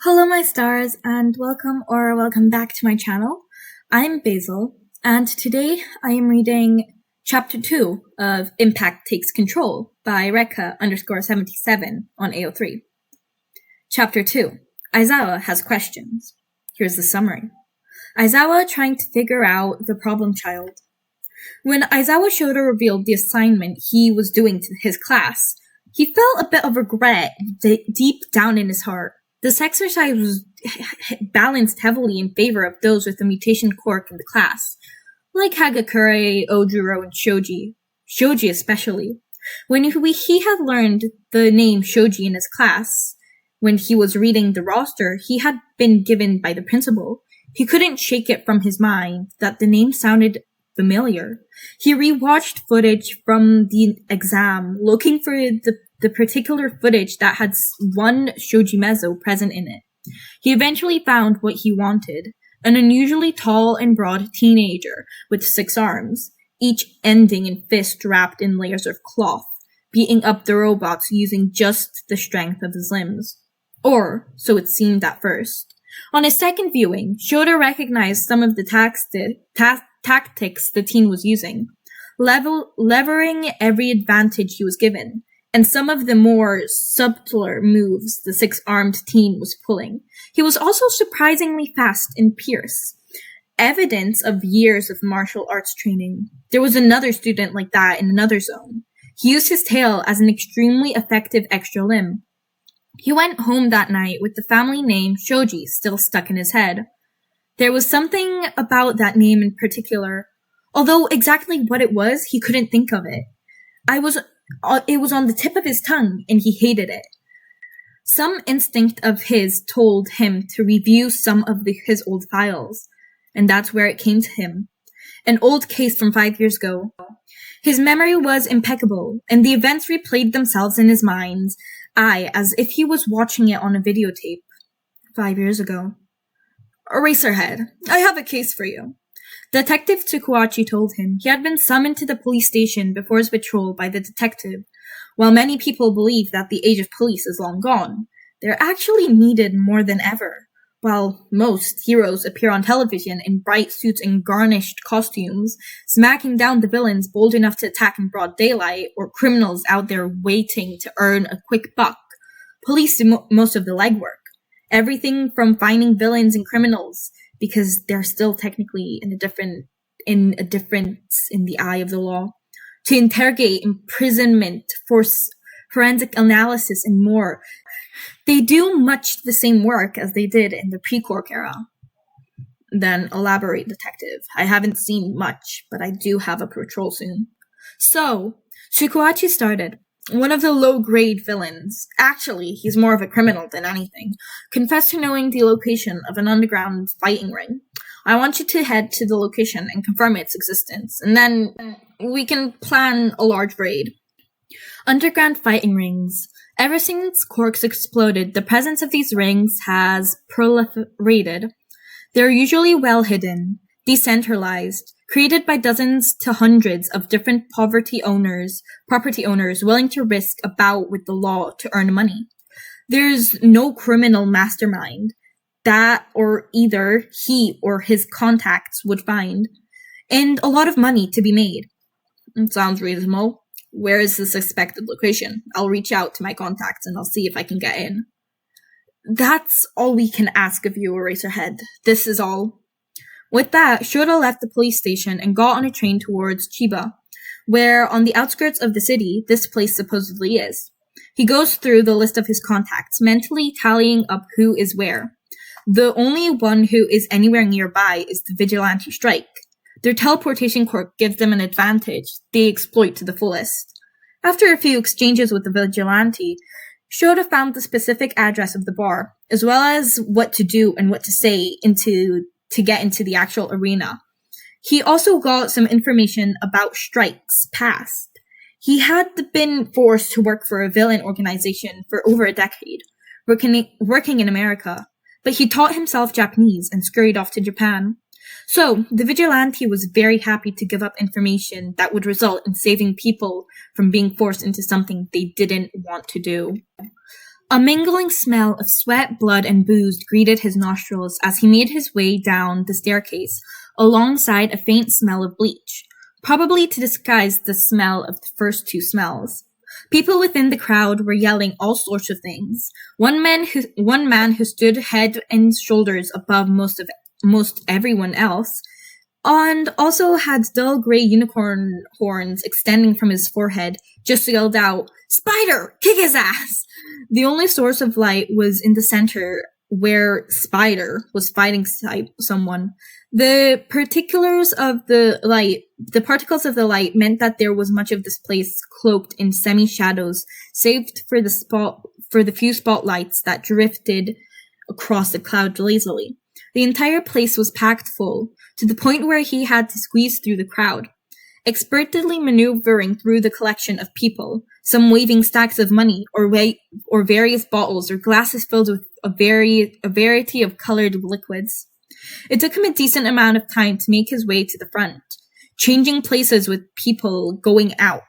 Hello my stars and welcome back to my channel. I'm Basil and today I am reading chapter 2 of Impact Takes Control by Rekka_77 on AO3. Chapter 2. Aizawa has questions. Here's the summary. Aizawa trying to figure out the problem child. When Aizawa Shouta revealed the assignment he was doing to his class, he felt a bit of regret deep down in his heart. This exercise was balanced heavily in favor of those with a mutation quirk in the class, like Hagakure, Eijirou, and Shouji. Shouji especially. When he had learned the name Shouji in his class, when he was reading the roster he had been given by the principal, he couldn't shake it from his mind that the name sounded familiar. He rewatched footage from the exam, looking for the particular footage that had one Shouji Mezou present in it. He eventually found what he wanted, an unusually tall and broad teenager with 6 arms, each ending in fists wrapped in layers of cloth, beating up the robots using just the strength of his limbs. Or, so it seemed at first. On his second viewing, Shouta recognized some of the tactics the teen was using, levering every advantage he was given, and some of the more subtler moves the 6-armed teen was pulling. He was also surprisingly fast in Pierce, evidence of years of martial arts training. There was another student like that in another zone. He used his tail as an extremely effective extra limb. He went home that night with the family name Shouji still stuck in his head. There was something about that name in particular, although exactly what it was, he couldn't think of it. It was on the tip of his tongue, and he hated it. Some instinct of his told him to review some of his old files, and that's where it came to him. An old case from 5 years ago. His memory was impeccable, and the events replayed themselves in his mind's eye as if he was watching it on a videotape. 5 years ago. Eraserhead, I have a case for you. Detective Tsukuachi told him he had been summoned to the police station before his patrol by the detective. While many people believe that the age of police is long gone, they're actually needed more than ever. While most heroes appear on television in bright suits and garnished costumes, smacking down the villains bold enough to attack in broad daylight, or criminals out there waiting to earn a quick buck, police do most of the legwork. Everything from finding villains and criminals, because they're still technically in a difference in the eye of the law, to interrogate, imprisonment, forensic analysis, and more. They do much the same work as they did in the pre-Quark era. Then elaborate, detective. I haven't seen much, but I do have a patrol soon. So, Tsukuachi started. One of the low-grade villains, actually he's more of a criminal than anything, confessed to knowing the location of an underground fighting ring. I want you to head to the location and confirm its existence, and then we can plan a large raid. Underground fighting rings. Ever since Quarks exploded, the presence of these rings has proliferated. They're usually well hidden, decentralized, created by dozens to hundreds of different property owners willing to risk a bout with the law to earn money. There's no criminal mastermind that or either he or his contacts would find, and a lot of money to be made. It sounds reasonable. Where is the suspected location? I'll reach out to my contacts and I'll see if I can get in. That's all we can ask of you, Eraserhead. This is all. With that, Shouta left the police station and got on a train towards Chiba, where on the outskirts of the city this place supposedly is. He goes through the list of his contacts, mentally tallying up who is where. The only one who is anywhere nearby is the Vigilante Strike. Their teleportation quirk gives them an advantage they exploit to the fullest. After a few exchanges with the Vigilante, Shouta found the specific address of the bar, as well as what to do and what to say to get into the actual arena. He also got some information about Strike's past. He had been forced to work for a villain organization for over a decade, working in America, but he taught himself Japanese and scurried off to Japan. So, the Vigilante was very happy to give up information that would result in saving people from being forced into something they didn't want to do. A mingling smell of sweat, blood, and booze greeted his nostrils as he made his way down the staircase, alongside a faint smell of bleach, probably to disguise the smell of the first two smells. People within the crowd were yelling all sorts of things. One man who stood head and shoulders above most everyone else, and also had dull gray unicorn horns extending from his forehead, just yelled out, "Spider! Kick his ass!" The only source of light was in the center, where Spider was fighting someone. The particles of the light meant that there was much of this place cloaked in semi-shadows, saved for the few spotlights that drifted across the cloud lazily. The entire place was packed full, to the point where he had to squeeze through the crowd. Expertly maneuvering through the collection of people, some waving stacks of money, or various bottles or glasses filled with a variety of colored liquids. It took him a decent amount of time to make his way to the front, changing places with people going out,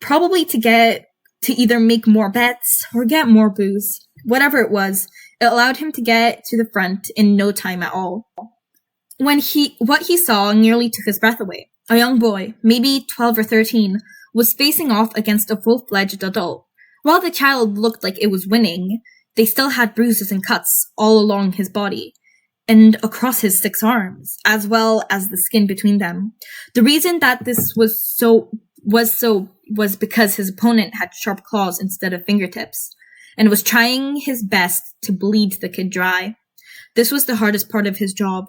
probably to either make more bets or get more booze. Whatever it was, it allowed him to get to the front in no time at all. What he saw nearly took his breath away. A young boy, maybe 12 or 13, was facing off against a full-fledged adult. While the child looked like it was winning, they still had bruises and cuts all along his body, and across his 6 arms, as well as the skin between them. The reason that this was because his opponent had sharp claws instead of fingertips, and was trying his best to bleed the kid dry. This was the hardest part of his job.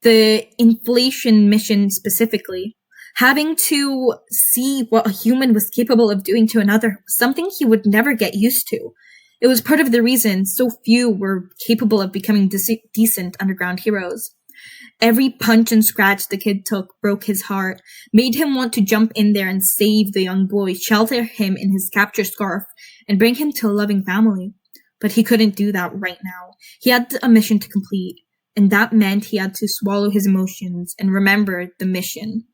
The inflation mission specifically. Having to see what a human was capable of doing to another was something he would never get used to. It was part of the reason so few were capable of becoming decent underground heroes. Every punch and scratch the kid took broke his heart, made him want to jump in there and save the young boy, shelter him in his capture scarf, and bring him to a loving family. But he couldn't do that right now. He had a mission to complete, and that meant he had to swallow his emotions and remember the mission.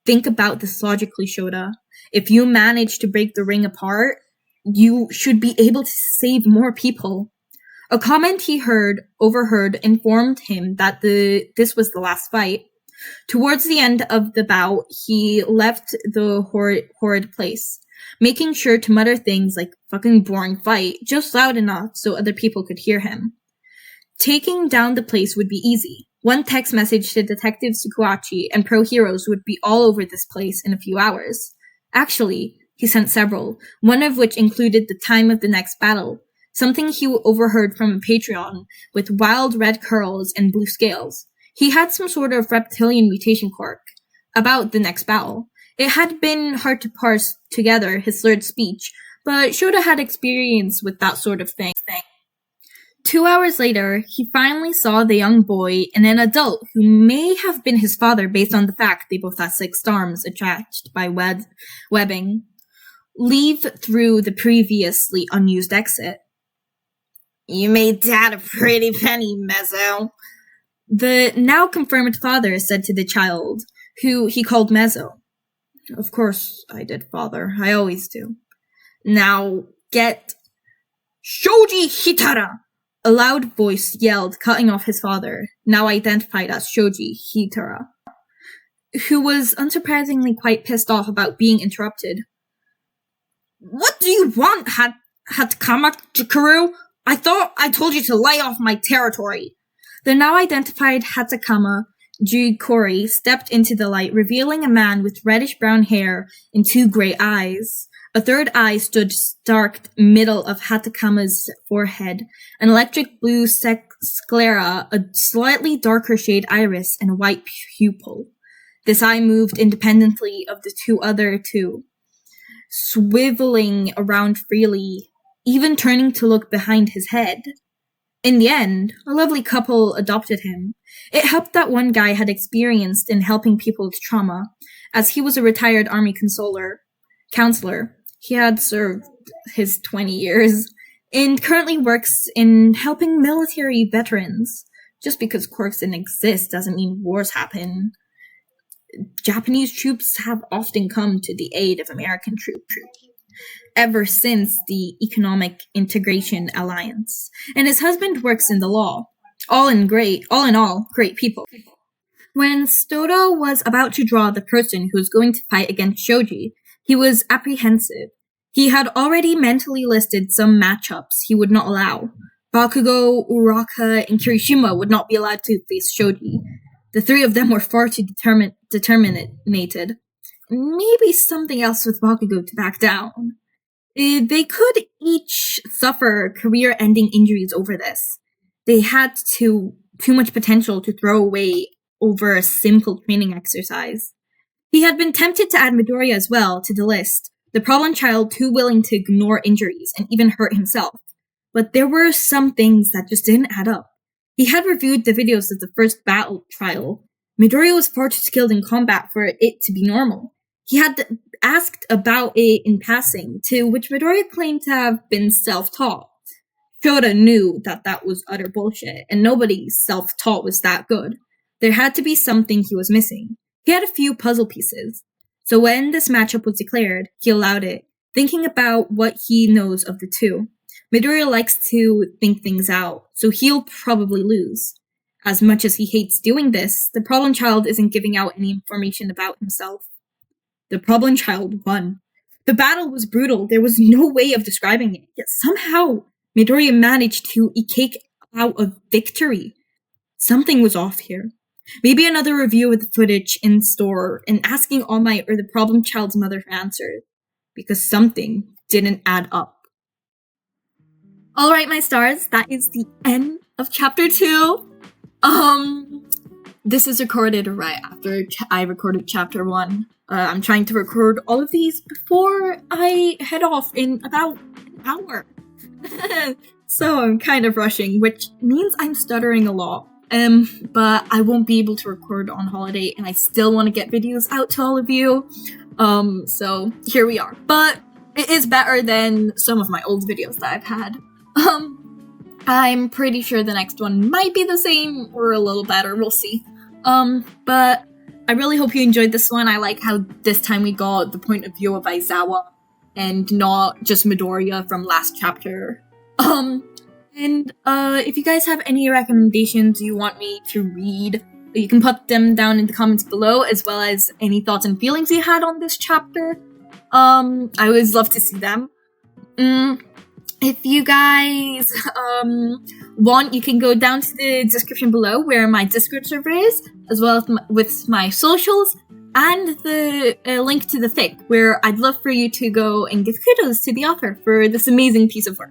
Think about this logically, Shouta. If you manage to break the ring apart, you should be able to save more people. A comment he overheard informed him that this was the last fight. Towards the end of the bout, he left the horrid place, making sure to mutter things like "fucking boring fight" just loud enough so other people could hear him. Taking down the place would be easy. One text message to Detective Tsukuachi and pro heroes would be all over this place in a few hours. Actually, he sent several, one of which included the time of the next battle, something he overheard from a Patreon with wild red curls and blue scales. He had some sort of reptilian mutation quirk about the next battle. It had been hard to parse together his slurred speech, but Shouta had experience with that sort of thing. 2 hours later, he finally saw the young boy and an adult who may have been his father based on the fact they both had 6 arms attached by webbing, leave through the previously unused exit. "You made Dad a pretty penny, Mezou," the now confirmed father said to the child, who he called Mezou. "Of course I did, father. I always do." "Now get Shouji Hitara!" A loud voice yelled, cutting off his father, now identified as Shoji Hitara, who was unsurprisingly quite pissed off about being interrupted. "What do you want, Hatakama Chikaru? I thought I told you to lay off my territory." The now identified Hatakama Jikori stepped into the light, revealing a man with reddish-brown hair and 2 gray eyes. A third eye stood stark middle of Hatakama's forehead, an electric blue sclera, a slightly darker shade iris, and a white pupil. This eye moved independently of the 2 other, swiveling around freely, even turning to look behind his head. In the end, a lovely couple adopted him. It helped that one guy had experience in helping people with trauma, as he was a retired army counselor. He had served his 20 years, and currently works in helping military veterans. Just because quirks didn't exist doesn't mean wars happen. Japanese troops have often come to the aid of American troops. ever since the Economic Integration Alliance. And his husband works in the law. All in all, great people. When Shouta was about to draw the person who was going to fight against Shouji, he was apprehensive. He had already mentally listed some matchups he would not allow. Bakugo, Uraka, and Kirishima would not be allowed to face Shouji. The three of them were far too determinated. Maybe something else with Bakugo to back down. They could each suffer career-ending injuries over this. They had too much potential to throw away over a simple training exercise. He had been tempted to add Midoriya as well to the list, the problem child too willing to ignore injuries and even hurt himself. But there were some things that just didn't add up. He had reviewed the videos of the first battle trial. Midoriya was far too skilled in combat for it to be normal. He had asked about it in passing, to which Midoriya claimed to have been self-taught. Shouta knew that was utter bullshit, and nobody's self-taught was that good. There had to be something he was missing. He had a few puzzle pieces. So when this matchup was declared, he allowed it, thinking about what he knows of the two. Midoriya likes to think things out, so he'll probably lose. As much as he hates doing this, the problem child isn't giving out any information about himself. The problem child won. The battle was brutal, there was no way of describing it, yet somehow Midoriya managed to eke out a victory. Something was off here. Maybe another review of the footage in store and asking All Might or the problem child's mother for answers, because something didn't add up. Alright, my stars, that is the end of chapter 2. This is recorded right after I recorded chapter 1. I'm trying to record all of these before I head off in about an hour. So I'm kind of rushing, which means I'm stuttering a lot. But I won't be able to record on holiday, and I still want to get videos out to all of you. So here we are. But it is better than some of my old videos that I've had. I'm pretty sure the next one might be the same or a little better, we'll see. But I really hope you enjoyed this one. I like how this time we got the point of view of Aizawa and not just Midoriya from last chapter. And if you guys have any recommendations you want me to read, you can put them down in the comments below, as well as any thoughts and feelings you had on this chapter. I always love to see them. If you guys want, you can go down to the description below where my Discord server is, as well as with my socials, and the link to the fic, where I'd love for you to go and give kudos to the author for this amazing piece of work.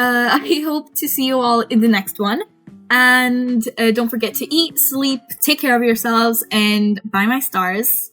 I hope to see you all in the next one, and don't forget to eat, sleep, take care of yourselves, and bye my stars.